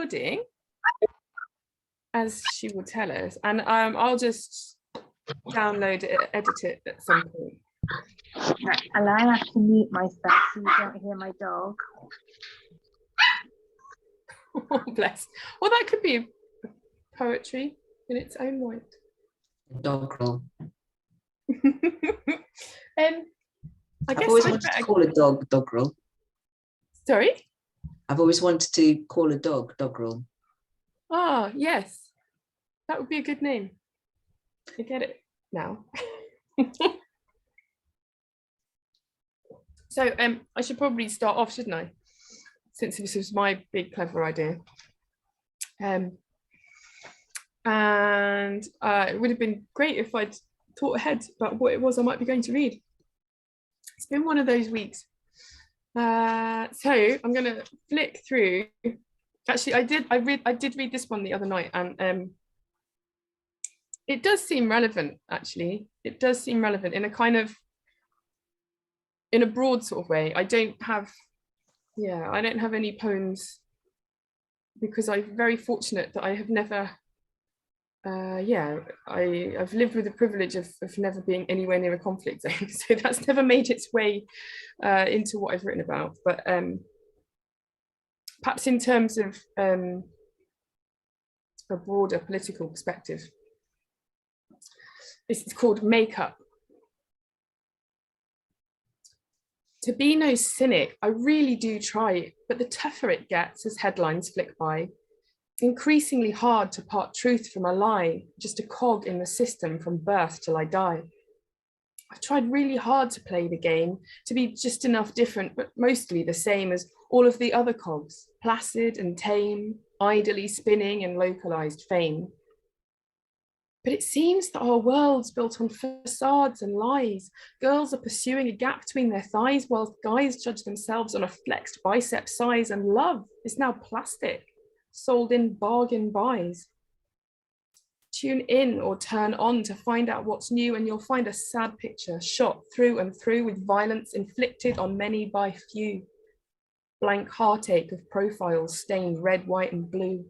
recording, as she will tell us, and I'll just download it, edit it at some point. Right. And I have to mute myself so you don't hear my dog. Oh, bless. Well, that could be poetry in its own right. Dog roll. I guess I've always wanted to call a dog roll. Sorry? I've always wanted to call a dog roll. Ah, yes. That would be a good name. I get it now. So I should probably start off, shouldn't I? Since this was my big clever idea. And it would have been great if I'd thought ahead about what it was I might be going to read. It's been one of those weeks. So I'm going to flick through. Actually, I did read this one the other night, and it does seem relevant. Actually, it does seem relevant in a kind of, in a broad sort of way. I don't have any poems because I'm very fortunate that I have never. I've lived with the privilege of never being anywhere near a conflict zone, so that's never made its way into what I've written about. But perhaps in terms of a broader political perspective, this is called Makeup. To be no cynic, I really do try, but the tougher it gets as headlines flick by. Increasingly hard to part truth from a lie, just a cog in the system from birth till I die. I've tried really hard to play the game, to be just enough different, but mostly the same as all of the other cogs, placid and tame, idly spinning in localized fame. But it seems that our world's built on facades and lies. Girls are pursuing a gap between their thighs, while guys judge themselves on a flexed bicep size, and love is now plastic, sold in bargain buys. Tune in or turn on to find out what's new, and you'll find a sad picture shot through and through with violence inflicted on many by few. Blank heartache of profiles stained red, white and blue.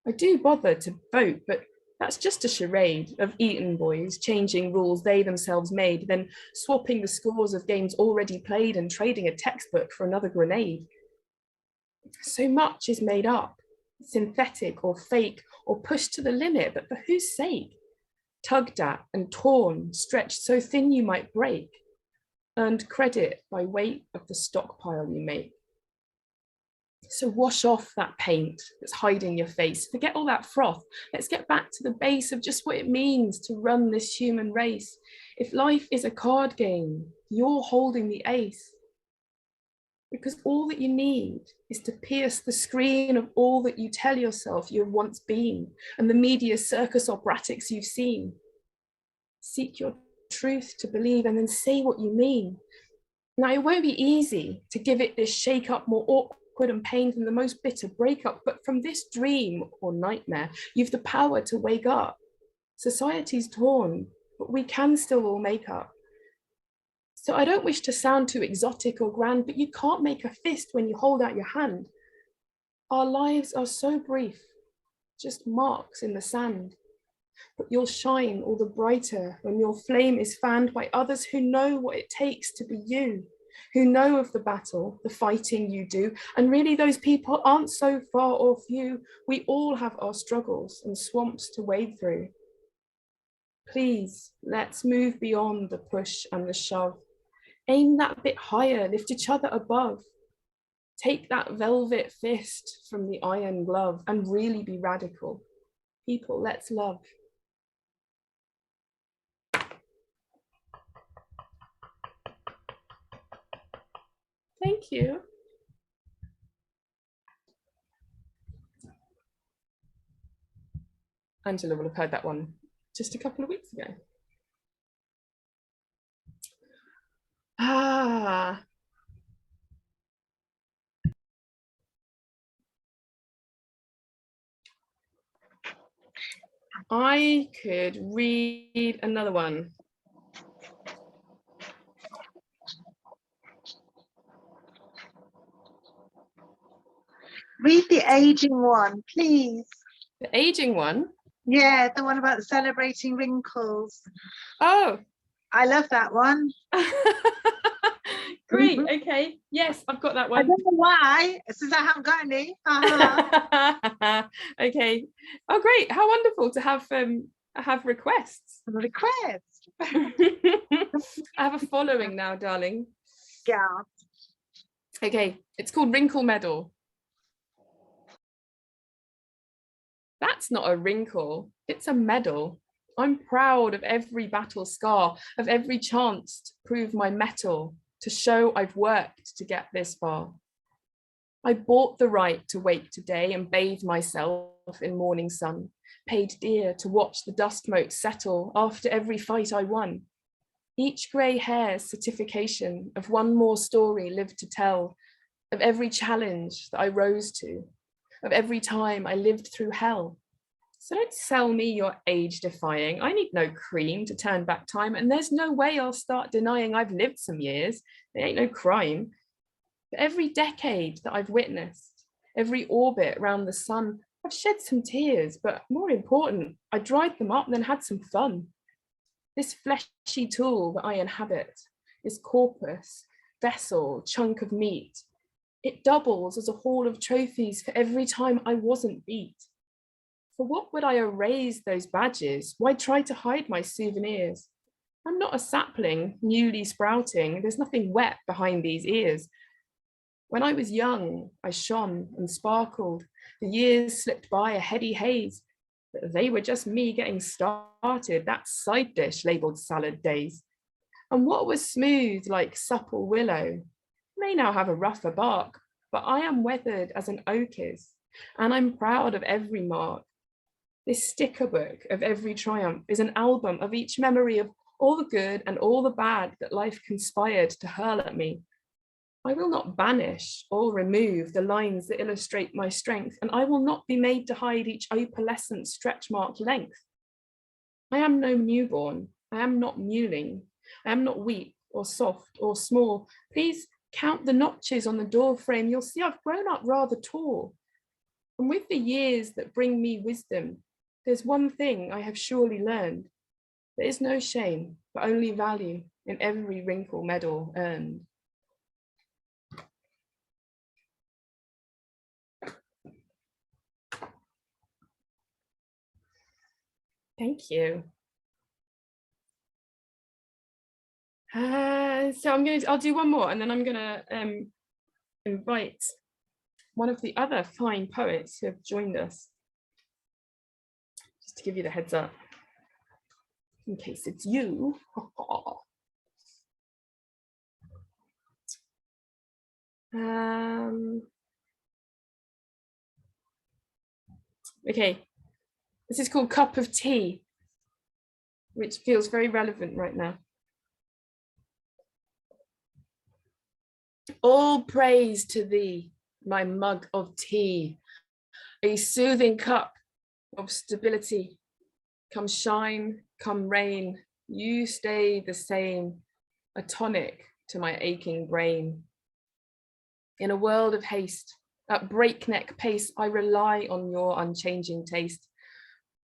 I do bother to vote, but that's just a charade of Eton boys changing rules they themselves made, then swapping the scores of games already played and trading a textbook for another grenade. So much is made up, synthetic or fake or pushed to the limit, but for whose sake? Tugged at and torn, stretched so thin you might break, earned credit by weight of the stockpile you make. So wash off that paint that's hiding your face, forget all that froth. Let's get back to the base of just what it means to run this human race. If life is a card game, you're holding the ace. Because all that you need is to pierce the screen of all that you tell yourself you've once been and the media circus operatics you've seen. Seek your truth to believe and then say what you mean. Now, it won't be easy to give it this shake up more awkward and pain than the most bitter breakup, but from this dream or nightmare, you've the power to wake up. Society's torn, but we can still all make up. So I don't wish to sound too exotic or grand, but you can't make a fist when you hold out your hand. Our lives are so brief, just marks in the sand. But you'll shine all the brighter when your flame is fanned by others who know what it takes to be you, who know of the battle, the fighting you do. And really those people aren't so far or few. We all have our struggles and swamps to wade through. Please, let's move beyond the push and the shove. Aim that bit higher, lift each other above. Take that velvet fist from the iron glove and really be radical. People, let's love. Thank you. Angela will have heard that one just a couple of weeks ago. I could read another one. Read the aging one, please. The aging one. Yeah, the one about celebrating wrinkles. Oh. I love that one. Great. Okay. Yes, I've got that I one. don't know why, since I haven't got any. Okay. Oh, great. How wonderful to have requests. Request. I have a following now, darling. Yeah. Okay, it's called Wrinkle Medal. That's not a wrinkle, it's a medal. I'm proud of every battle scar, of every chance to prove my mettle, to show I've worked to get this far. I bought the right to wake today and bathe myself in morning sun, paid dear to watch the dust motes settle after every fight I won. Each grey hair's certification of one more story lived to tell, of every challenge that I rose to, of every time I lived through hell. So don't sell me your age defying. I need no cream to turn back time, and there's no way I'll start denying I've lived some years. There ain't no crime. But every decade that I've witnessed, every orbit around the sun, I've shed some tears, but more important, I dried them up and then had some fun. This fleshy tool that I inhabit, this corpus, vessel, chunk of meat, it doubles as a hall of trophies for every time I wasn't beat. For what would I erase those badges? Why try to hide my souvenirs? I'm not a sapling, newly sprouting. There's nothing wet behind these ears. When I was young, I shone and sparkled. The years slipped by a heady haze. But they were just me getting started, that side dish labeled salad days. And what was smooth like supple willow may now have a rougher bark, but I am weathered as an oak is, and I'm proud of every mark. This sticker book of every triumph is an album of each memory of all the good and all the bad that life conspired to hurl at me. I will not banish or remove the lines that illustrate my strength, and I will not be made to hide each opalescent stretch mark length. I am no newborn, I am not mewling, I am not weak or soft or small. Please count the notches on the door frame, you'll see I've grown up rather tall. And with the years that bring me wisdom, there's one thing I have surely learned. There is no shame, but only value in every wrinkle medal earned. Thank you. So I'll do one more, and then I'm gonna invite one of the other fine poets who have joined us, just to give you the heads up, in case it's you. Okay, this is called Cup of Tea, which feels very relevant right now. All praise to thee, my mug of tea, a soothing cup of stability. Come shine, come rain, you stay the same, a tonic to my aching brain. In a world of haste, at breakneck pace, I rely on your unchanging taste.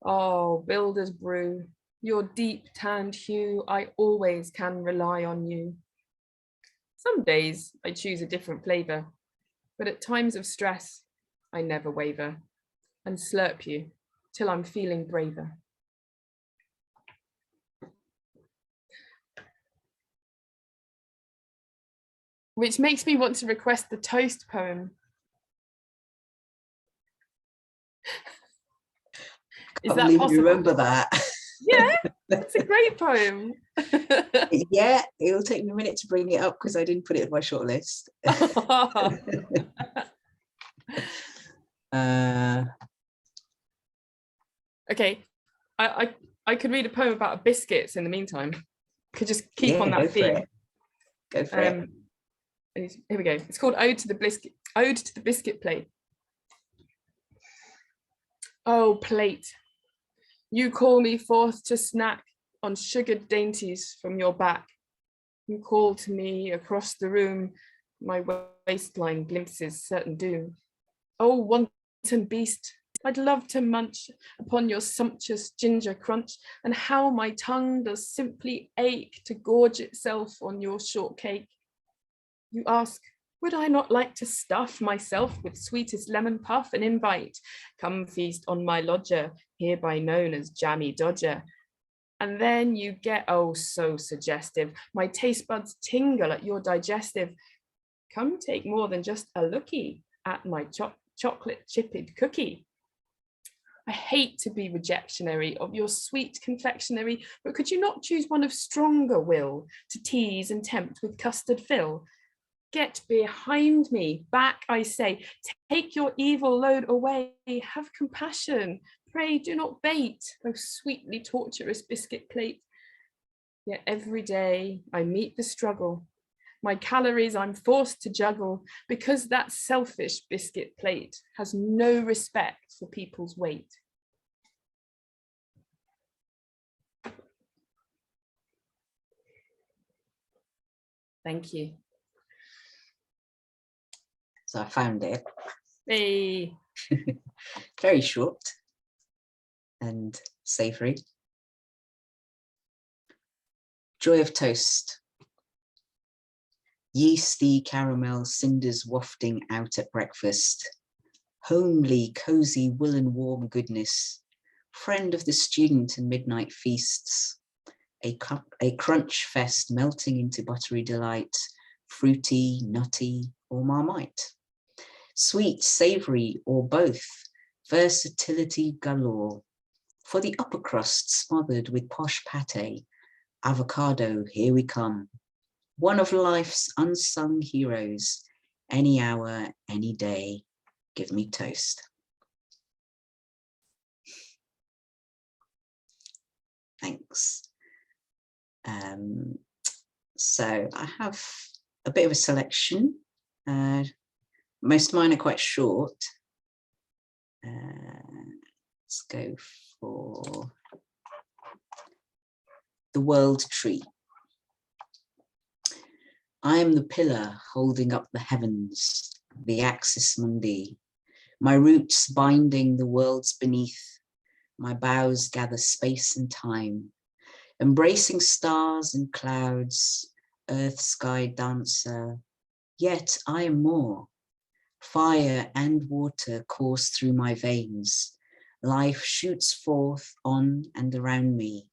Oh, builder's brew, your deep tanned hue, I always can rely on you. Some days I choose a different flavor, but at times of stress, I never waver and slurp you till I'm feeling braver. Which makes me want to request the toast poem. Is that possible? You remember that? Yeah, it's a great poem. Yeah, it'll take me a minute to bring it up because I didn't put it in my shortlist. Okay, I could read a poem about biscuits in the meantime. Could just keep on that theme. Go for it. Here we go. It's called Ode to the Biscuit Plate. Oh, plate, you call me forth to snack on sugared dainties from your back. You call to me across the room, my waistline glimpses certain doom. Oh, wanton beast, I'd love to munch upon your sumptuous ginger crunch, and how my tongue does simply ache to gorge itself on your shortcake. You ask, would I not like to stuff myself with sweetest lemon puff and invite, come feast on my lodger, hereby known as Jammy Dodger. And then you get, oh, so suggestive, my taste buds tingle at your digestive. Come take more than just a lookie at my chocolate chipped cookie. I hate to be rejectionary of your sweet confectionery, but could you not choose one of stronger will to tease and tempt with custard fill? Get behind me, back I say, take your evil load away, have compassion, pray do not bait, oh sweetly torturous biscuit plate. Yet every day I meet the struggle, my calories I'm forced to juggle, because that selfish biscuit plate has no respect for people's weight. Thank you. So I found it. Hey. Very short and savoury. Joy of toast. Yeasty caramel cinders wafting out at breakfast. Homely, cosy, woolen warm goodness. Friend of the student and midnight feasts. A crunch fest melting into buttery delight. Fruity, nutty, or marmite. Sweet, savoury, or both. Versatility galore. For the upper crust smothered with posh pate. Avocado, here we come. One of life's unsung heroes. Any hour, any day, give me toast. Thanks. So I have a bit of a selection. Most of mine are quite short. Let's go for The World Tree. I am the pillar holding up the heavens, the axis mundi, my roots binding the worlds beneath, my boughs gather space and time, embracing stars and clouds, earth, sky, dancer, yet I am more. Fire and water course through my veins, life shoots forth on and around me,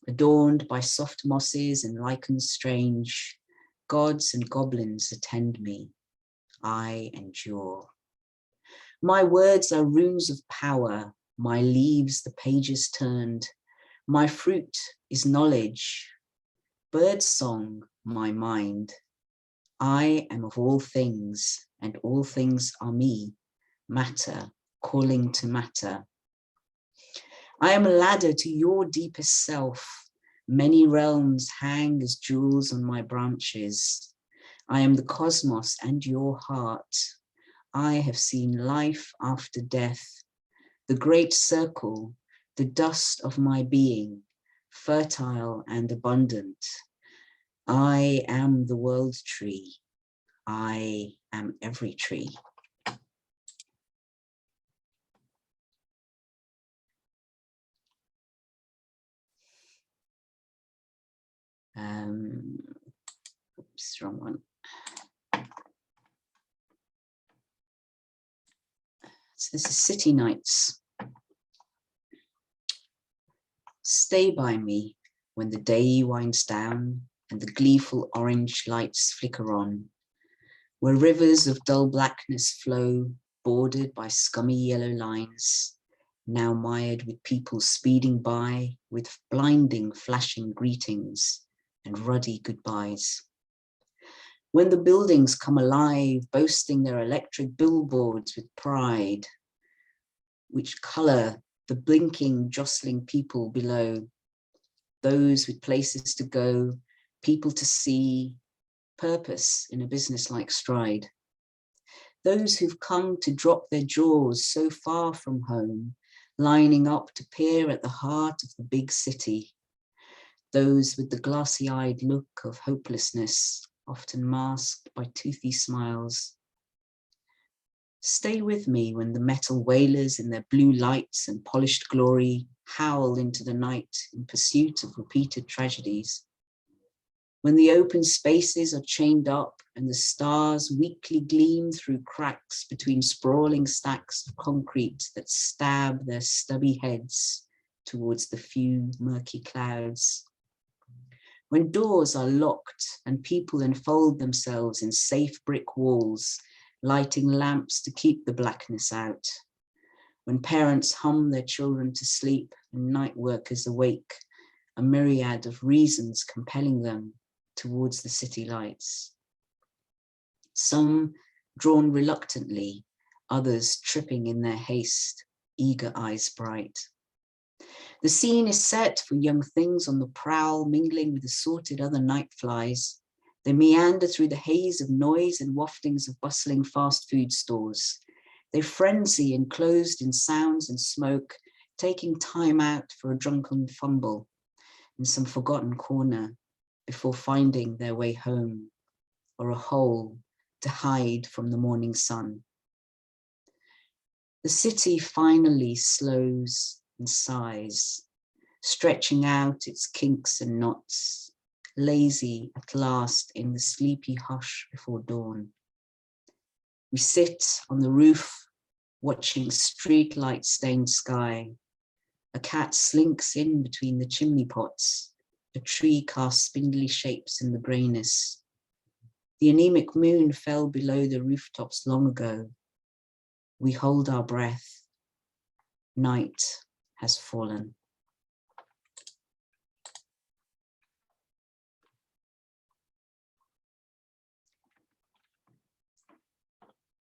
adorned by soft mosses and lichens strange, gods and goblins attend me, I endure. My words are runes of power, my leaves the pages turned, my fruit is knowledge, bird song my mind. I am of all things, and all things are me, matter calling to matter. I am a ladder to your deepest self. Many realms hang as jewels on my branches. I am the cosmos and your heart. I have seen life after death, the great circle, the dust of my being, fertile and abundant. I am the world tree. I am every tree. Oops, wrong one. So this is City Nights. Stay by me when the day winds down and the gleeful orange lights flicker on, where rivers of dull blackness flow, bordered by scummy yellow lines, now mired with people speeding by with blinding flashing greetings and ruddy goodbyes. When the buildings come alive, boasting their electric billboards with pride, which colour the blinking, jostling people below, those with places to go, people to see, purpose in a business-like stride. Those who've come to drop their jaws so far from home, lining up to peer at the heart of the big city. Those with the glassy-eyed look of hopelessness, often masked by toothy smiles. Stay with me when the metal whalers in their blue lights and polished glory howl into the night in pursuit of repeated tragedies. When the open spaces are chained up and the stars weakly gleam through cracks between sprawling stacks of concrete that stab their stubby heads towards the few murky clouds. When doors are locked and people enfold themselves in safe brick walls, lighting lamps to keep the blackness out. When parents hum their children to sleep and night workers awake, a myriad of reasons compelling them towards the city lights. Some drawn reluctantly, others tripping in their haste, eager eyes bright. The scene is set for young things on the prowl, mingling with assorted other night flies. They meander through the haze of noise and waftings of bustling fast food stores. They frenzy enclosed in sounds and smoke, taking time out for a drunken fumble in some forgotten corner before finding their way home, or a hole to hide from the morning sun. The city finally slows and sighs, stretching out its kinks and knots, lazy at last in the sleepy hush before dawn. We sit on the roof, watching streetlight stained sky. A cat slinks in between the chimney pots. A tree casts spindly shapes in the greyness. The anemic moon fell below the rooftops long ago. We hold our breath. Night has fallen.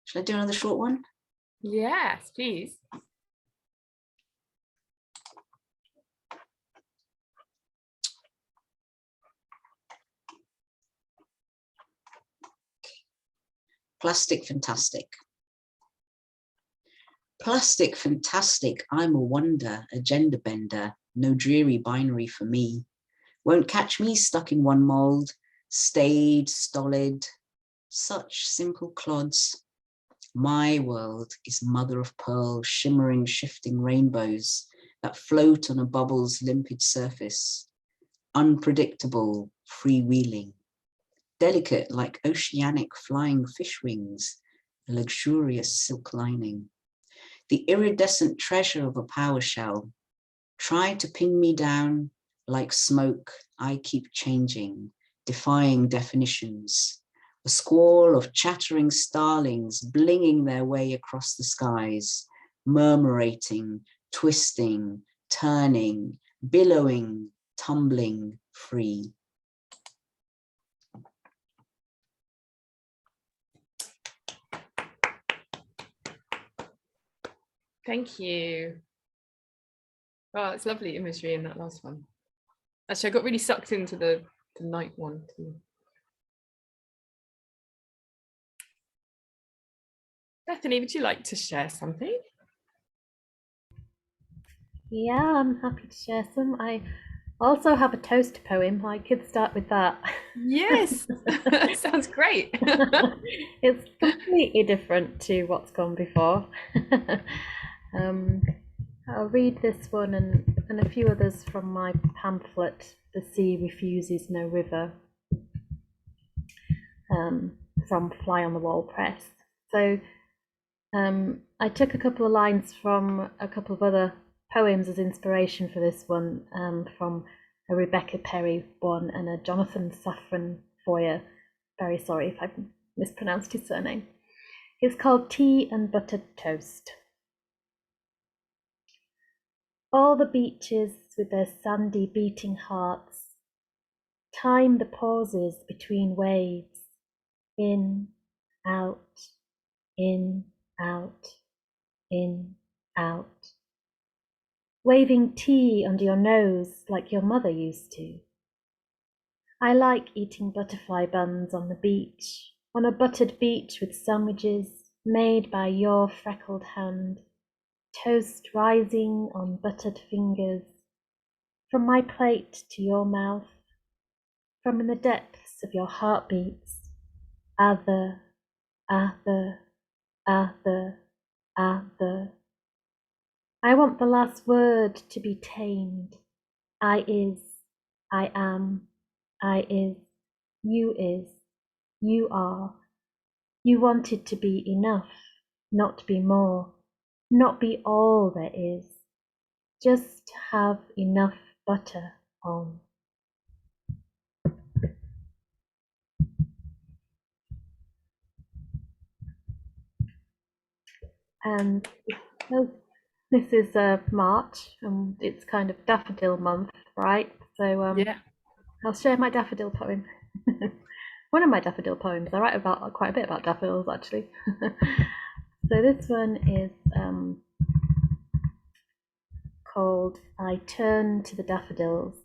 Should I do another short one? Yes, please. Plastic fantastic. Plastic fantastic, I'm a wonder, a gender bender, no dreary binary for me. Won't catch me stuck in one mold, staid, stolid, such simple clods. My world is mother of pearl, shimmering, shifting rainbows that float on a bubble's limpid surface, unpredictable, freewheeling, delicate like oceanic flying fish wings, a luxurious silk lining. The iridescent treasure of a power shell. Try to pin me down like smoke, I keep changing, defying definitions. A squall of chattering starlings blinging their way across the skies, murmurating, twisting, turning, billowing, tumbling free. Thank you. Oh, it's lovely imagery in that last one. Actually, I got really sucked into the night one too. Bethany, would you like to share something? Yeah, I'm happy to share some. I also have a toast poem. I could start with that. Yes, sounds great. It's completely different to what's gone before. I'll read this one and a few others from my pamphlet, The Sea Refuses No River, from Fly on the Wall Press. So I took a couple of lines from a couple of other poems as inspiration for this one, from a Rebecca Perry one and a Jonathan Safran Foer. Very sorry if I've mispronounced his surname. It's called Tea and Buttered Toast. All the beaches with their sandy beating hearts time the pauses between waves, in, out, in, out, in, out. Waving tea under your nose like your mother used to. I like eating butterfly buns on the beach, on a buttered beach with sandwiches made by your freckled hand, toast rising on buttered fingers, from my plate to your mouth, from in the depths of your heartbeats, other, other, the, the. I want the last word to be tamed. I is, I am, I is, you are. You want it to be enough, not be more, not be all there is. Just have enough butter on. And this is March, and it's kind of daffodil month, right? So Yeah. I'll share my daffodil poem. One of my daffodil poems. I write about quite a bit about daffodils, actually. So this one is called I Turn to the Daffodils.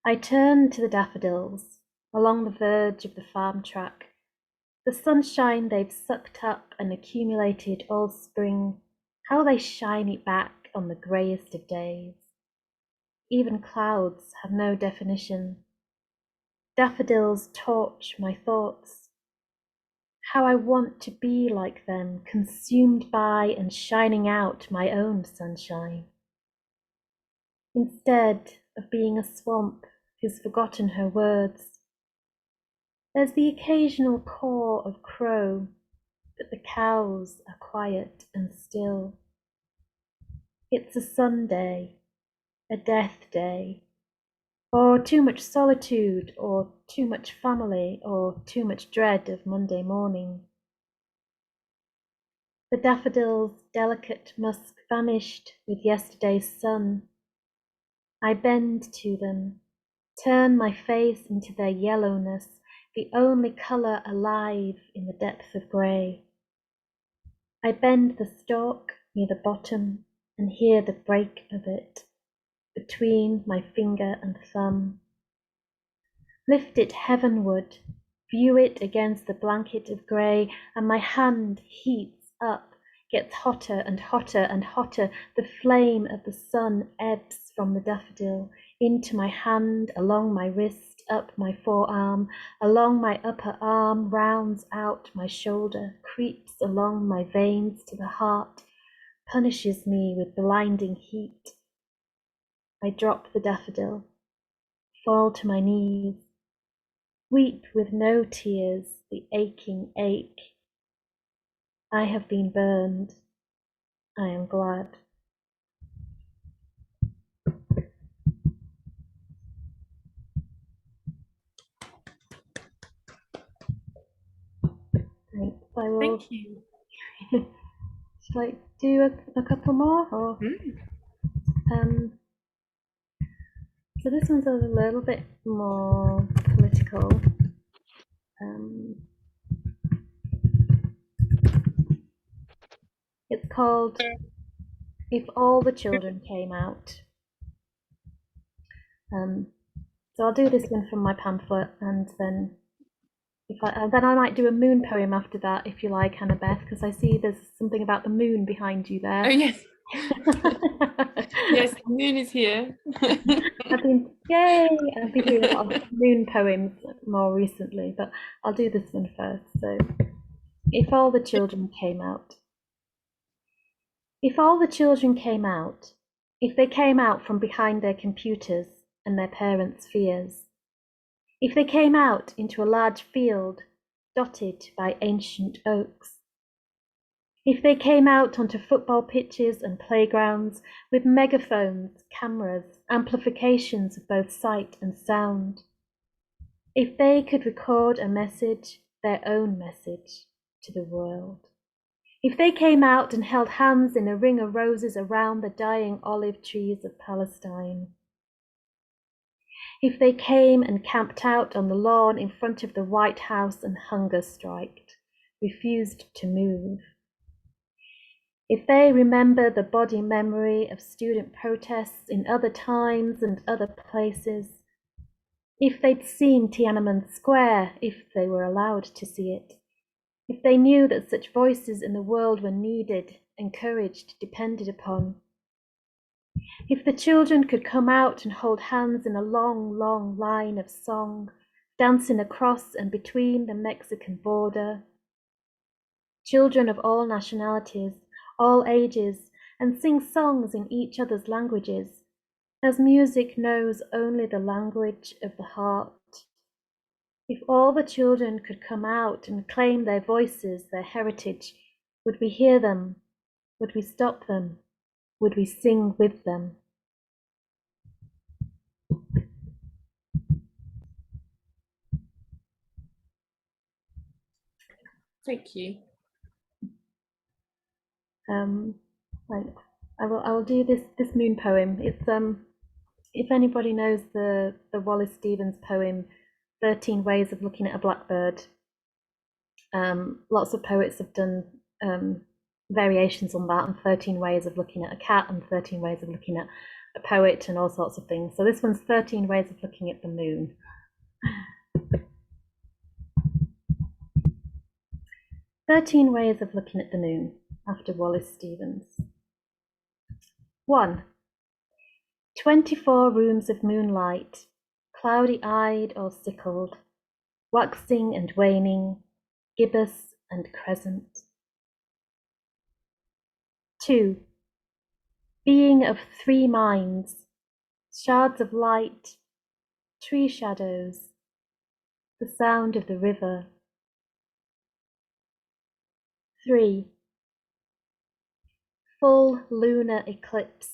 I turn to the daffodils along the verge of the farm track. The sunshine they've sucked up and accumulated all spring, how they shine it back on the greyest of days. Even clouds have no definition. Daffodils torch my thoughts. How I want to be like them, consumed by and shining out my own sunshine. Instead of being a swamp who's forgotten her words, there's the occasional caw of crow, but the cows are quiet and still. It's a Sunday, a death day, or too much solitude, or too much family, or too much dread of Monday morning. The daffodils' delicate musk vanished with yesterday's sun. I bend to them, turn my face into their yellowness, the only colour alive in the depth of grey. I bend the stalk near the bottom and hear the break of it between my finger and thumb. Lift it heavenward, view it against the blanket of grey, and my hand heats up, gets hotter and hotter and hotter. The flame of the sun ebbs from the daffodil into my hand, along my wrist, up my forearm, along my upper arm, rounds out my shoulder, creeps along my veins to the heart, punishes me with blinding heat. I drop the daffodil, fall to my knees, weep with no tears the aching ache. I have been burned. I am glad. Thanks. I will. Thank you. Shall I do a couple more? Or, so this one's a little bit more political. It's called If All the Children Came Out. So I'll do this one from my pamphlet, and then then I might do a moon poem after that, if you like, Hannah-Beth, because I see there's something about the moon behind you there. Oh, yes. Yes, the moon is here. I've been doing a lot of moon poems more recently, but I'll do this one first. So, if all the children came out. If all the children came out, if they came out from behind their computers and their parents' fears, if they came out into a large field dotted by ancient oaks, if they came out onto football pitches and playgrounds with megaphones, cameras, amplifications of both sight and sound, if they could record a message, their own message, to the world, if they came out and held hands in a ring of roses around the dying olive trees of Palestine, if they came and camped out on the lawn in front of the White House and hunger striked, refused to move, if they remember the body memory of student protests in other times and other places, if they'd seen Tiananmen Square, if they were allowed to see it, if they knew that such voices in the world were needed, encouraged, depended upon, if the children could come out and hold hands in a long, long line of song, dancing across and between the Mexican border. Children of all nationalities, all ages, and sing songs in each other's languages, as music knows only the language of the heart. If all the children could come out and claim their voices, their heritage, would we hear them? Would we stop them? Would we sing with them? Thank you. I will do this moon poem. It's if anybody knows the Wallace Stevens poem, 13 Ways of Looking at a Blackbird. Lots of poets have done variations on that, and 13 Ways of Looking at a Cat, and 13 Ways of Looking at a Poet, and all sorts of things. So this one's 13 Ways of Looking at the Moon. 13 Ways of Looking at the Moon, after Wallace Stevens. 1. 24 rooms of moonlight, cloudy-eyed or sickled, waxing and waning, gibbous and crescent. 2. Being of 3 minds, shards of light, tree shadows, the sound of the river. 3. Full lunar eclipse,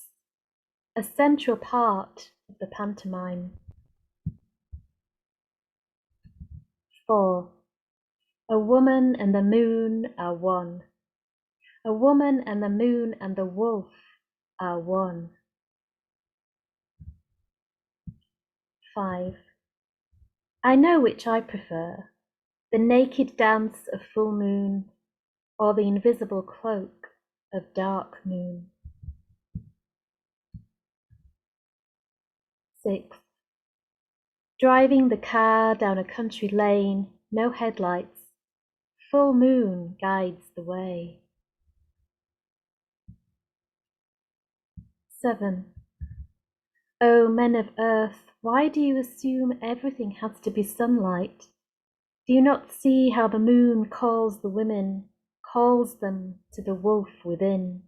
a central part of the pantomime. 4. A woman and the moon are one. A woman and the moon and the wolf are one. 5. I know which I prefer, the naked dance of full moon, or the invisible cloak of dark moon. 6. Driving the car down a country lane, no headlights, full moon guides the way. 7. O men of earth, why do you assume everything has to be sunlight? Do you not see how the moon calls the women, calls them to the wolf within?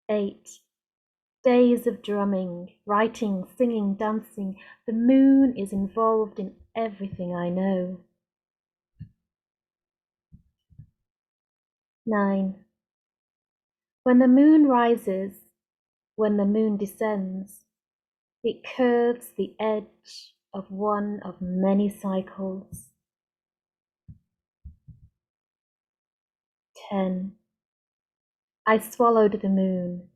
8. Days of drumming, writing, singing, dancing. The moon is involved in everything I know. 9. When the moon rises, when the moon descends, it curves the edge of one of many cycles. 10. I swallowed the moon,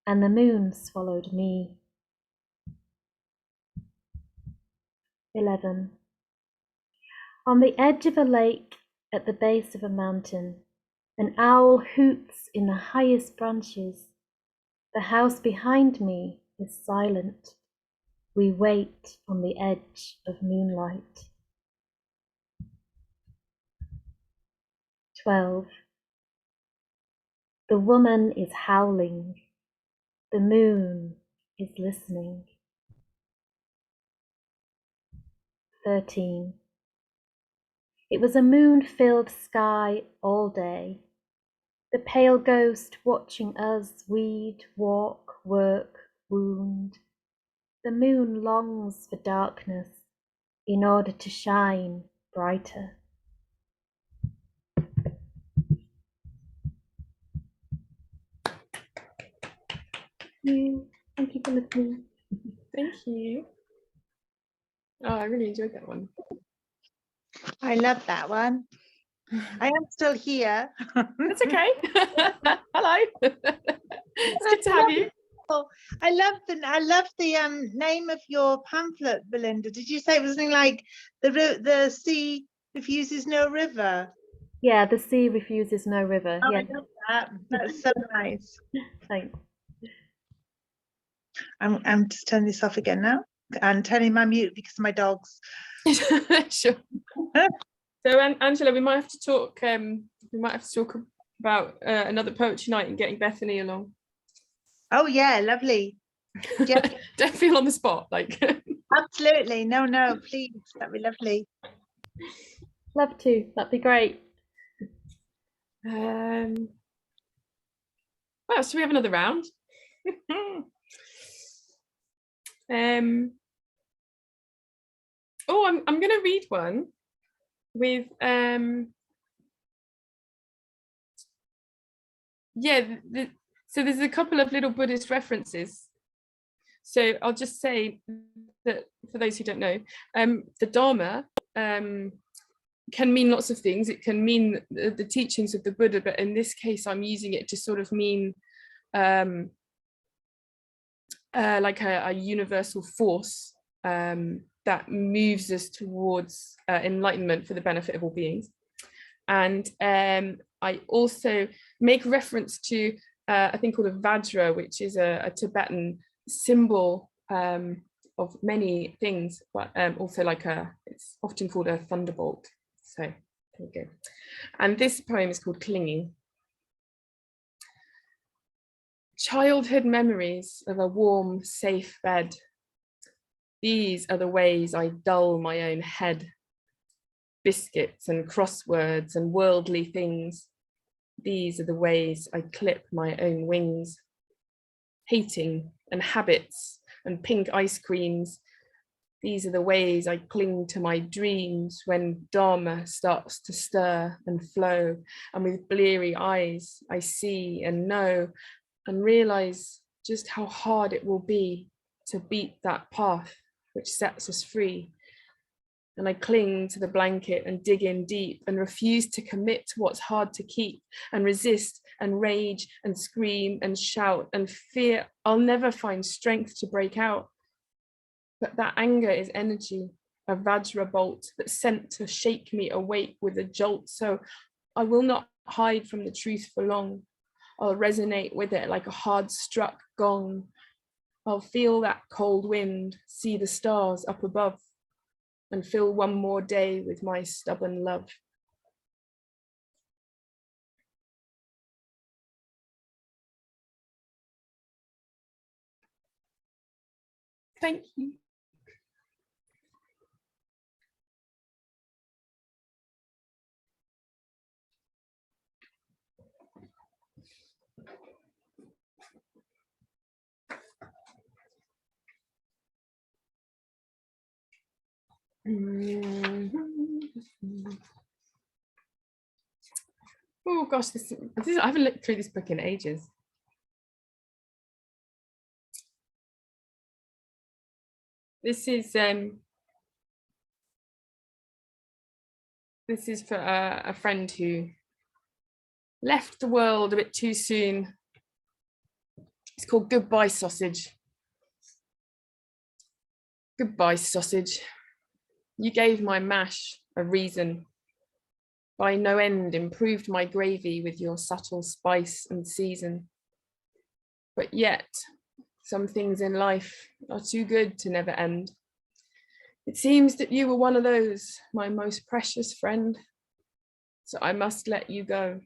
and the moon swallowed me. 11. On the edge of a lake, at the base of a mountain, an owl hoots in the highest branches. The house behind me is silent. We wait on the edge of moonlight. 12. The woman is howling. The moon is listening. 13. It was a moon-filled sky all day. The pale ghost watching us weed, walk, work, wound. The moon longs for darkness in order to shine brighter. Thank you for listening. Thank you. Oh, I really enjoyed that one. I love that one. I am still here. That's okay. Hello. It's good to have you. I love the name of your pamphlet, Belinda. Did you say it was something like the sea refuses no river? Yeah, the sea refuses no river. Oh, Yeah. I love that. That's so nice. Thanks. I'm just turning this off again now and turning my mute because of my dogs. Sure. So, Angela, we might have to talk. About another poetry night and getting Bethany along. Oh yeah, lovely. Yeah. Don't feel on the spot, like. Absolutely. No, please. That'd be lovely. Love to. That'd be great. Well, so we have another round. Oh, I'm going to read one with so there's a couple of little Buddhist references. So I'll just say that for those who don't know, the Dharma can mean lots of things. It can mean the teachings of the Buddha, but in this case, I'm using it to sort of mean like a universal force that moves us towards enlightenment for the benefit of all beings. And I also make reference to a thing called a Vajra, which is a Tibetan symbol of many things, but also like it's often called a thunderbolt. So there we go. And this poem is called Clinging. Childhood memories of a warm, safe bed. These are the ways I dull my own head. Biscuits and crosswords and worldly things. These are the ways I clip my own wings. Hating and habits and pink ice creams. These are the ways I cling to my dreams when Dharma starts to stir and flow, and with bleary eyes I see and know and realize just how hard it will be to beat that path which sets us free. And I cling to the blanket and dig in deep and refuse to commit to what's hard to keep and resist and rage and scream and shout and fear I'll never find strength to break out. But that anger is energy, a Vajra bolt that's sent to shake me awake with a jolt. So I will not hide from the truth for long. I'll resonate with it like a hard struck gong. I'll feel that cold wind, see the stars up above, and fill one more day with my stubborn love. Thank you. Oh gosh, I haven't looked through this book in ages. This is for a friend who left the world a bit too soon. It's called Goodbye Sausage. Goodbye sausage. You gave my mash a reason. By no end improved my gravy with your subtle spice and season. But yet, some things in life are too good to never end. It seems that you were one of those, my most precious friend. So I must let you go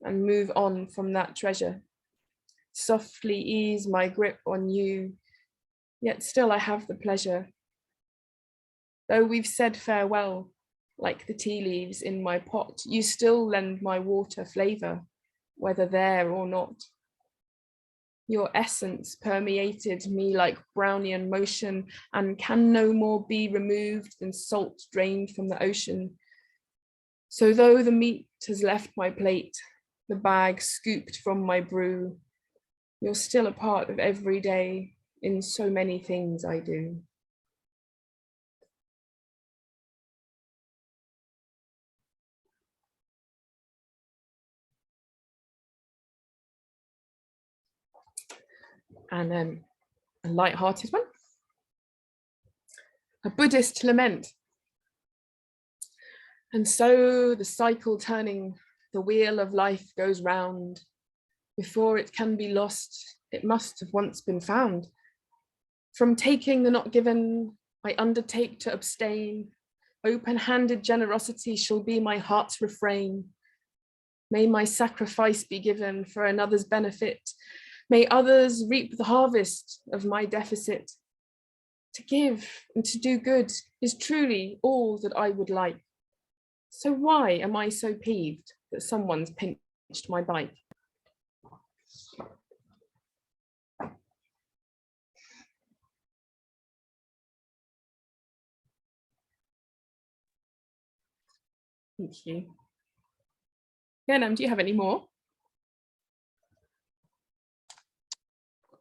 and move on from that treasure. Softly ease my grip on you, yet still I have the pleasure. Though we've said farewell, like the tea leaves in my pot, you still lend my water flavor, whether there or not. Your essence permeated me like Brownian motion and can no more be removed than salt drained from the ocean. So though the meat has left my plate, the bag scooped from my brew, you're still a part of every day in so many things I do. And a light-hearted one. A Buddhist lament. And so the cycle turning, the wheel of life goes round. Before it can be lost, it must have once been found. From taking the not given, I undertake to abstain. Open-handed generosity shall be my heart's refrain. May my sacrifice be given for another's benefit. May others reap the harvest of my deficit. To give and to do good is truly all that I would like. So why am I so peeved that someone's pinched my bike? Thank you. Yanam, do you have any more?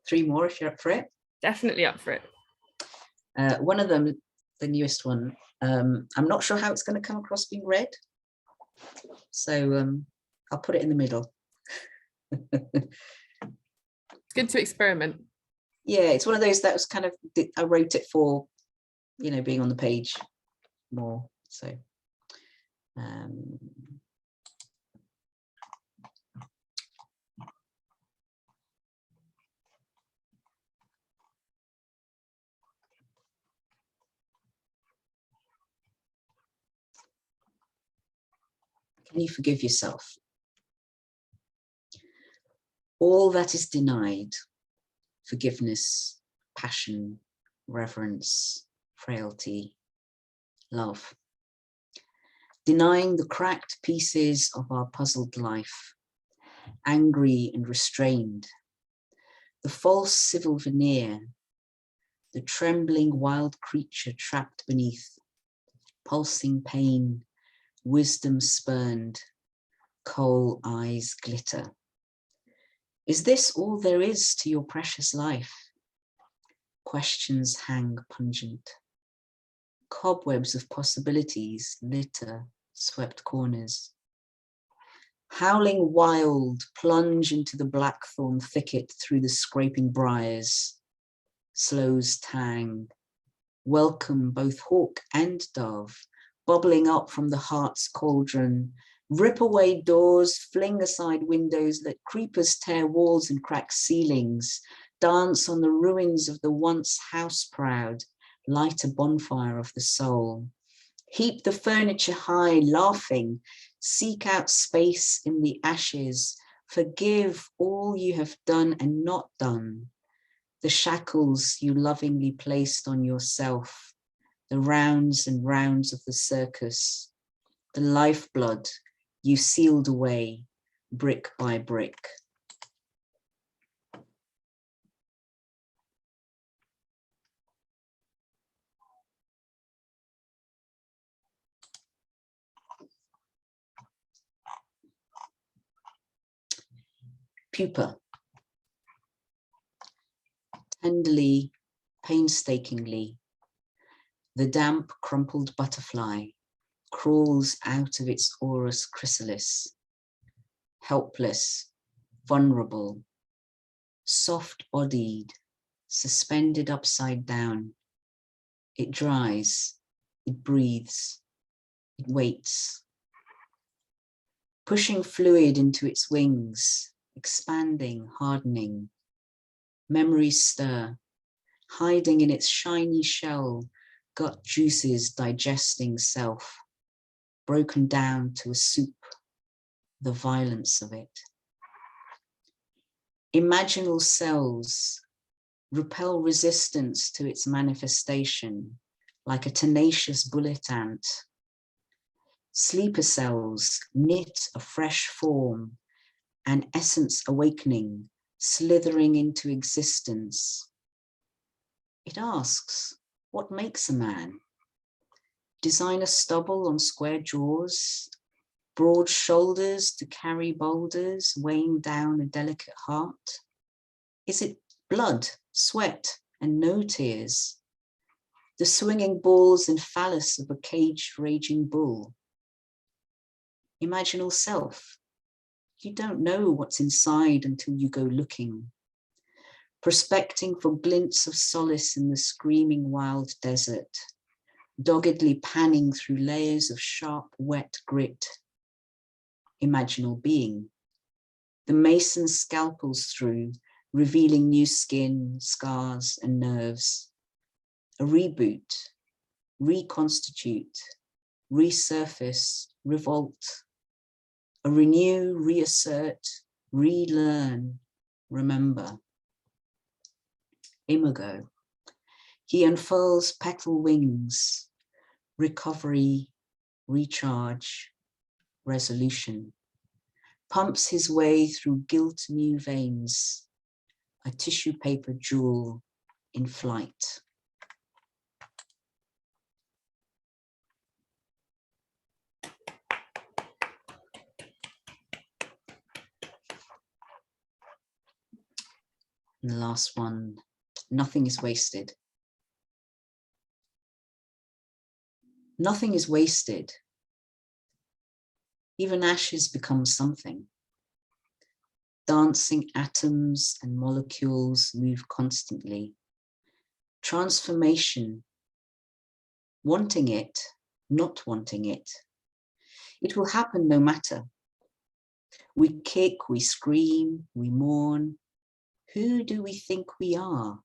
3 more if you're up for it. Definitely up for it. One of them, the newest one, I'm not sure how it's going to come across being read. So I'll put it in the middle. Good to experiment. Yeah, it's one of those that was kind of, I wrote it for, you know, being on the page more. So can you forgive yourself? All that is denied, forgiveness, passion, reverence, frailty, love. Denying the cracked pieces of our puzzled life, angry and restrained, the false civil veneer, the trembling wild creature trapped beneath, pulsing pain, wisdom spurned, coal eyes glitter. Is this all there is to your precious life? Questions hang pungent. Cobwebs of possibilities litter swept corners. Howling wild, plunge into the blackthorn thicket through the scraping briars. Slows tang. Welcome both hawk and dove, bubbling up from the heart's cauldron. Rip away doors, fling aside windows, let creepers tear walls and crack ceilings, dance on the ruins of the once house-proud, light a bonfire of the soul. Heap the furniture high, laughing, seek out space in the ashes, forgive all you have done and not done, the shackles you lovingly placed on yourself, the rounds and rounds of the circus, the lifeblood you sealed away brick by brick. Pupa. Tenderly, painstakingly, the damp, crumpled butterfly crawls out of its aurous chrysalis, helpless, vulnerable, soft-bodied, suspended upside down. It dries, it breathes, it waits, pushing fluid into its wings, expanding, hardening. Memories stir, hiding in its shiny shell, gut juices digesting self, broken down to a soup, the violence of it. Imaginal cells repel resistance to its manifestation, like a tenacious bullet ant. Sleeper cells knit a fresh form, an essence awakening, slithering into existence. It asks, what makes a man? Designer stubble on square jaws, broad shoulders to carry boulders, weighing down a delicate heart? Is it blood, sweat, and no tears? The swinging balls and phallus of a caged raging bull? Imaginal self. You don't know what's inside until you go looking, prospecting for glints of solace in the screaming wild desert, doggedly panning through layers of sharp, wet grit. Imaginal being. The mason's scalpels through, revealing new skin, scars, and nerves. A reboot, reconstitute, resurface, revolt. A renew, reassert, relearn, remember. Imago, he unfurls petal wings, recovery, recharge, resolution, pumps his way through gilt new veins, a tissue paper jewel in flight. And the last one, nothing is wasted. Nothing is wasted. Even ashes become something. Dancing atoms and molecules move constantly. Transformation, wanting it, not wanting it. It will happen no matter. We kick, we scream, we mourn. Who do we think we are?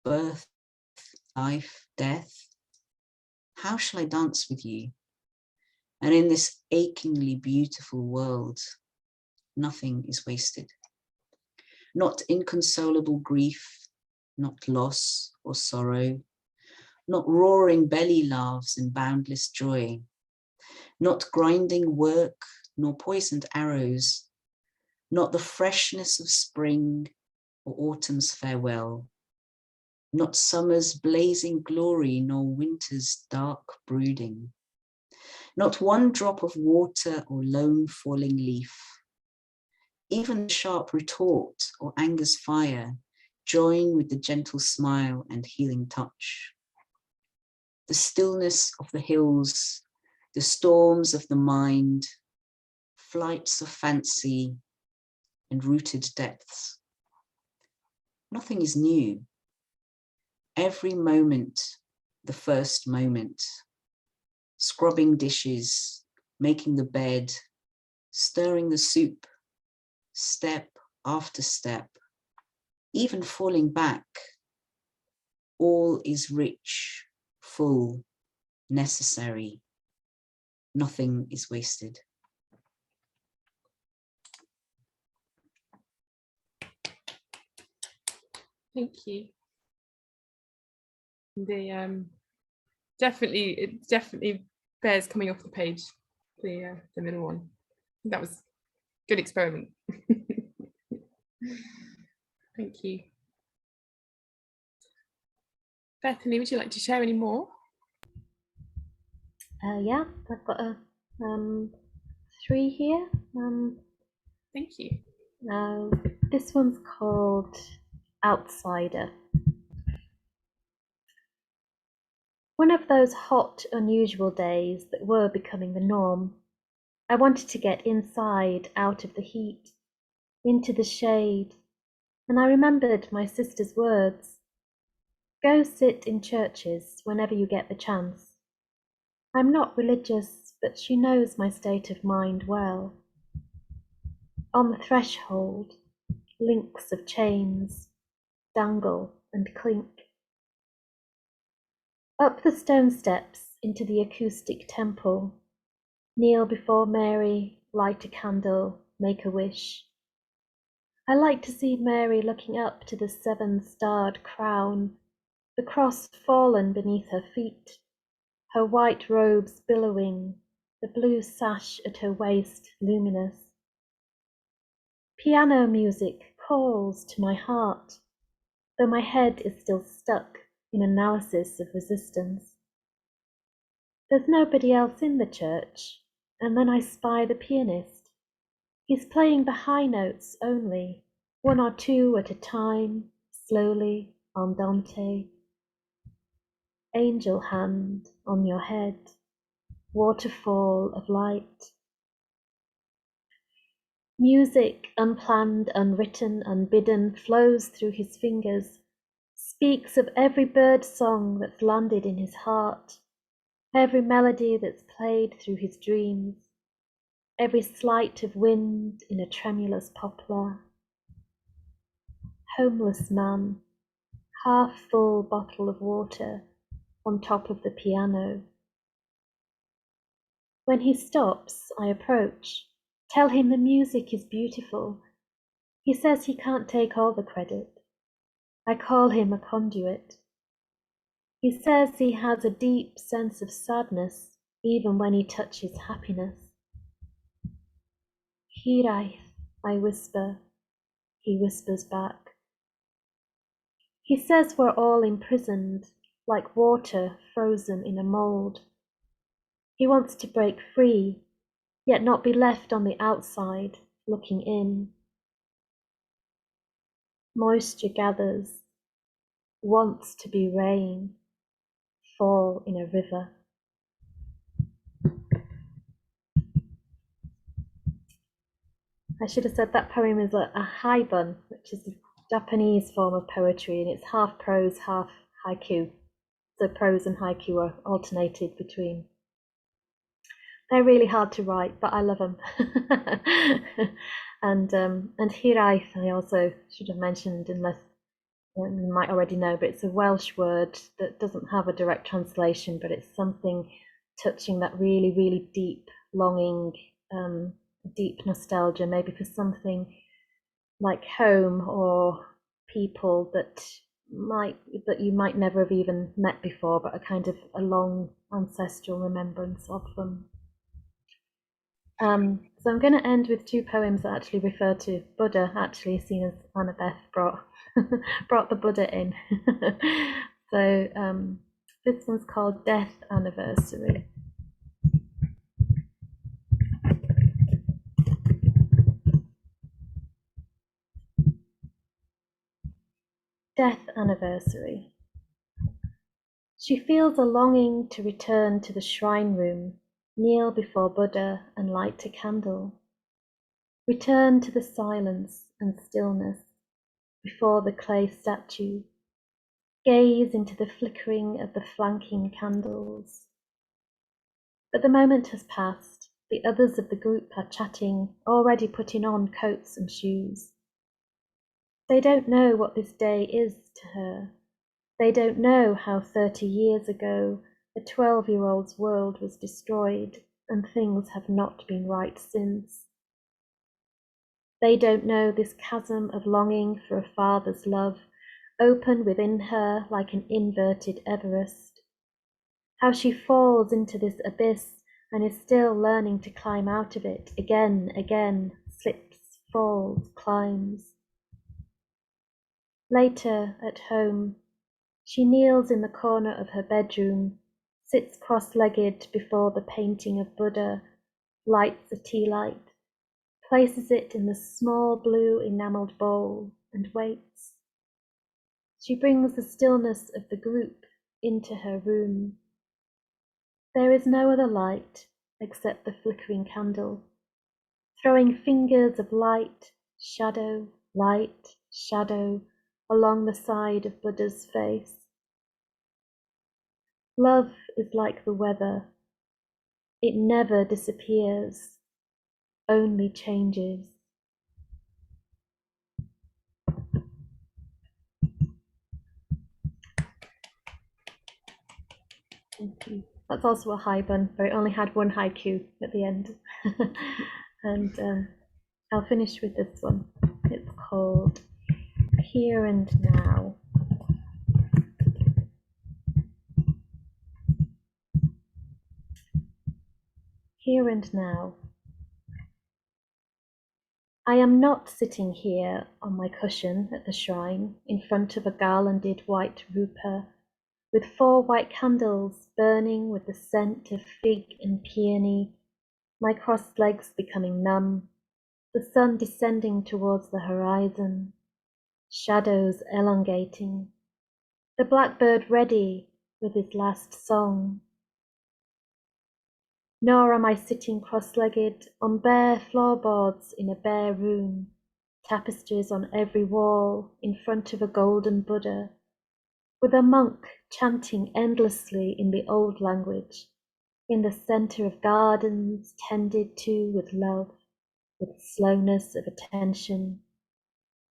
Birth, life, death. How shall I dance with you? And in this achingly beautiful world, nothing is wasted. Not inconsolable grief, not loss or sorrow, not roaring belly laughs and boundless joy, not grinding work nor poisoned arrows, not the freshness of spring or autumn's farewell, not summer's blazing glory nor winter's dark brooding, not one drop of water or lone falling leaf, even the sharp retort or anger's fire join with the gentle smile and healing touch. The stillness of the hills, the storms of the mind, flights of fancy and rooted depths. Nothing is new. Every moment, the first moment. Scrubbing dishes, making the bed, stirring the soup, step after step, even falling back. All is rich, full, necessary. Nothing is wasted. Thank you. It definitely bears coming off the page. The middle one. That was good experiment. Thank you. Bethany, would you like to share any more? Yeah, I've got a 3 here. Thank you. This one's called Outsider. One of those hot, unusual days that were becoming the norm. I wanted to get inside, out of the heat, into the shade, and I remembered my sister's words. Go sit in churches whenever you get the chance. I'm not religious, but she knows my state of mind well. On the threshold, links of chains dangle and clink. Up the stone steps into the acoustic temple, kneel before Mary, light a candle, make a wish. I like to see Mary looking up to the 7-starred crown, the cross fallen beneath her feet, her white robes billowing, the blue sash at her waist luminous. Piano music calls to my heart, though my head is still stuck in analysis of resistance. There's nobody else in the church, and then I spy the pianist. He's playing the high notes only, 1 or 2 at a time, slowly, andante. Angel hand on your head, waterfall of light. Music, unplanned, unwritten, unbidden, flows through his fingers, speaks of every bird song that's landed in his heart, every melody that's played through his dreams, every sleight of wind in a tremulous poplar. Homeless man, half-full bottle of water on top of the piano. When he stops, I approach, tell him the music is beautiful. He says he can't take all the credit. I call him a conduit. He says he has a deep sense of sadness even when he touches happiness. Hiraeth, I whisper. He whispers back. He says we're all imprisoned, like water frozen in a mould. He wants to break free, yet not be left on the outside, looking in. Moisture gathers, wants to be rain, fall in a river. I should have said that poem is a haibun, which is a Japanese form of poetry, and it's half prose, half haiku. So prose and haiku are alternated between. They're really hard to write, but I love them. and hiraeth, I also should have mentioned, unless you might already know, but it's a Welsh word that doesn't have a direct translation, but it's something touching that really, really deep longing, deep nostalgia, maybe for something like home or people that you might never have even met before, but a kind of a long ancestral remembrance of them. So I'm going to end with two poems that actually refer to Buddha, actually, seeing as Annabeth brought the Buddha in. So this one's called Death Anniversary. Death Anniversary. She feels a longing to return to the shrine room, kneel before Buddha and light a candle. Return to the silence and stillness before the clay statue. Gaze into the flickering of the flanking candles. But the moment has passed. The others of the group are chatting, already putting on coats and shoes. They don't know what this day is to her. They don't know how 30 years ago a 12-year-old's world was destroyed and things have not been right since. They don't know this chasm of longing for a father's love, open within her like an inverted Everest. How she falls into this abyss and is still learning to climb out of it again, slips, falls, climbs. Later, at home, she kneels in the corner of her bedroom, sits cross-legged before the painting of Buddha, lights a tea light, places it in the small blue enameled bowl, and waits. She brings the stillness of the group into her room. There is no other light except the flickering candle, throwing fingers of light, shadow, along the side of Buddha's face. Love is like the weather. It never disappears, only changes. Thank you. That's also a haibun, but it only had one haiku at the end. And I'll finish with this one. It's called Here and Now. Here and now. I am not sitting here on my cushion at the shrine in front of a garlanded white rupa, with 4 white candles burning with the scent of fig and peony, my crossed legs becoming numb, the sun descending towards the horizon, shadows elongating, the blackbird ready with his last song. Nor am I sitting cross-legged on bare floorboards in a bare room, tapestries on every wall in front of a golden Buddha, with a monk chanting endlessly in the old language, in the center of gardens tended to with love, with slowness of attention,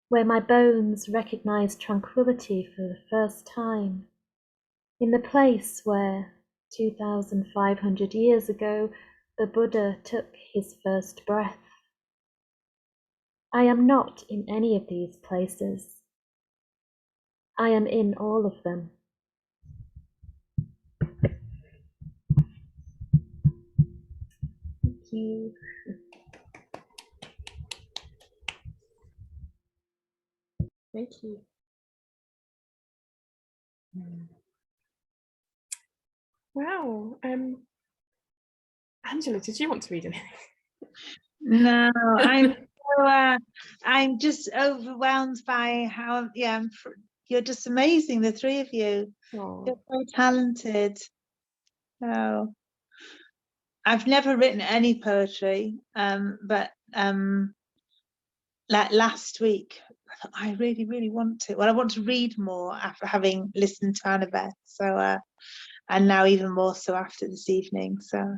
where my bones recognize tranquility for the first time, in the place where 2,500 years ago the Buddha took his first breath. I am not in any of these places. I am in all of them. Thank you. Thank you. Wow. Angela, did you want to read anything? No, I'm just overwhelmed by how, yeah, you're just amazing, the three of you. Oh. You're so talented. Oh, I've never written any poetry, but like last week, I thought I really, really want to. Well, I want to read more after having listened to Annabeth. So, and now even more so after this evening. So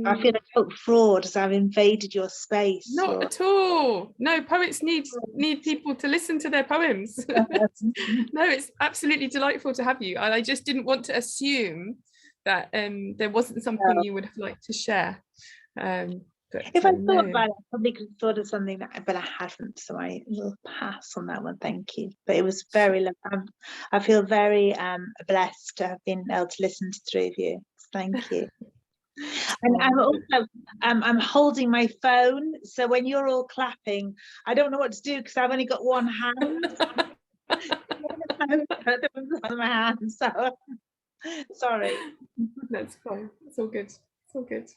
I feel like a total fraud as I've invaded your space. Not at all. No, poets need people to listen to their poems. No, it's absolutely delightful to have you. I just didn't want to assume that there wasn't something you would have liked to share. But if I no. thought about it, I probably could have thought of something but I haven't, so I will pass on that one. Thank you. But it was very lovely. I feel very blessed to have been able to listen to three of you. Thank you. And I'm also I'm holding my phone, so when you're all clapping, I don't know what to do because I've only got one hand. On my hand, so sorry. That's fine. It's all good. It's all good.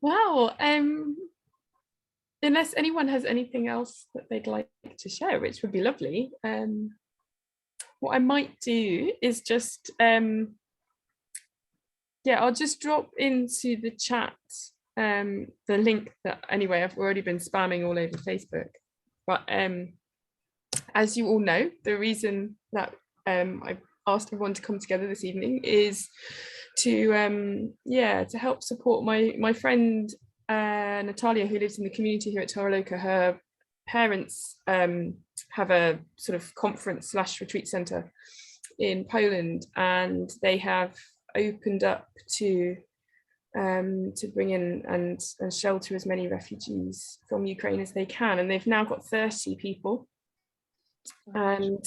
Wow. Unless anyone has anything else that they'd like to share, which would be lovely. What I might do is just I'll just drop into the chat the link that, anyway, I've already been spamming all over Facebook. But as you all know, the reason that I've asked everyone to come together this evening is to to help support my friend Natalia, who lives in the community here at Toraloka. Her parents have a sort of conference / retreat center in Poland, and they have opened up to bring in and shelter as many refugees from Ukraine as they can, and they've now got 30 people. And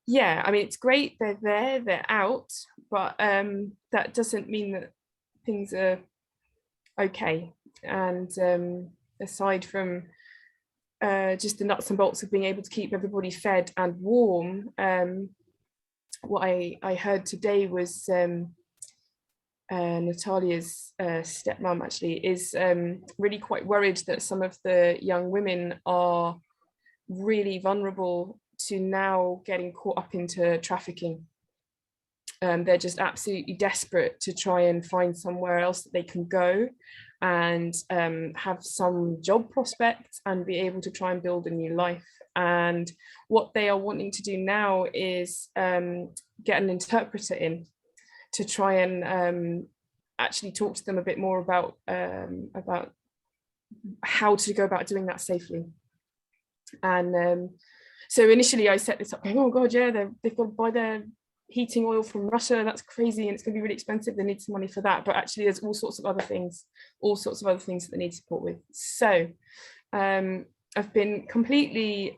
yeah, I mean, it's great, they're there, they're out, but that doesn't mean that things are okay. And aside from just the nuts and bolts of being able to keep everybody fed and warm, what I heard today was Natalia's stepmom actually is really quite worried that some of the young women are really vulnerable to now getting caught up into trafficking. They're just absolutely desperate to try and find somewhere else that they can go and have some job prospects and be able to try and build a new life. And what they are wanting to do now is get an interpreter in to try and actually talk to them a bit more about how to go about doing that safely. And so initially I set this up going, oh God, yeah, they've got to buy their heating oil from Russia, that's crazy, and it's going to be really expensive, they need some money for that. But actually there's all sorts of other things that they need support with. So I've been completely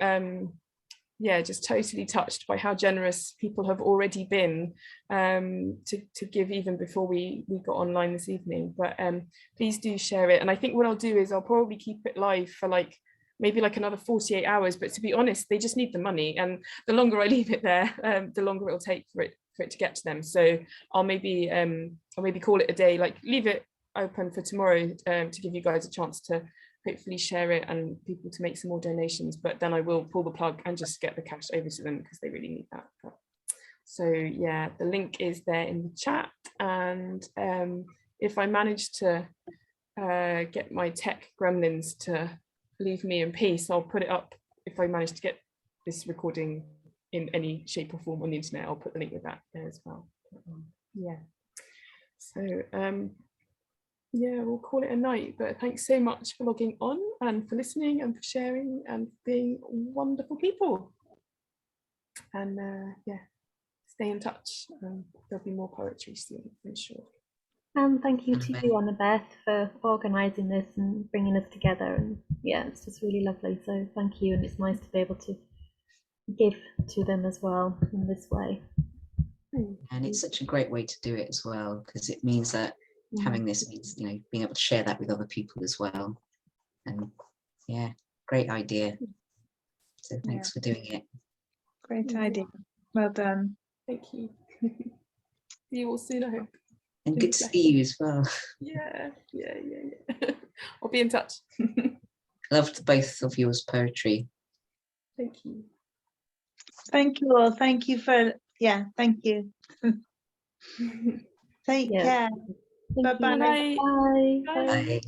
just totally touched by how generous people have already been to give even before we got online this evening. But please do share it. And I think what I'll do is I'll probably keep it live for maybe another 48 hours, but to be honest, they just need the money, and the longer I leave it there, the longer it'll take for it to get to them. So I'll maybe call it a day, leave it open for tomorrow to give you guys a chance to hopefully share it and people to make some more donations, but then I will pull the plug and just get the cash over to them because they really need that. So yeah, the link is there in the chat, and if I manage to get my tech gremlins to leave me in peace, I'll put it up. If I manage to get this recording in any shape or form on the internet, I'll put the link with that there as well. Yeah, so we'll call it a night, but thanks so much for logging on and for listening and for sharing and being wonderful people. And stay in touch. There'll be more poetry soon, I'm sure. And thank you to Annabeth. you, Annabeth, for organising this and bringing us together. And yeah, it's just really lovely. So thank you. And it's nice to be able to give to them as well in this way. And it's such a great way to do it as well, because it means that having this means, you know, being able to share that with other people as well. And yeah, great idea. So thanks for doing it. Great idea. Well done. Thank you. See you all soon, I hope. And good to see you as well. Yeah. I'll be in touch. Loved both of yours poetry. Thank you. Thank you all. Thank you for, thank you. Take care. Thank Bye-bye. you. Bye. Bye. Bye.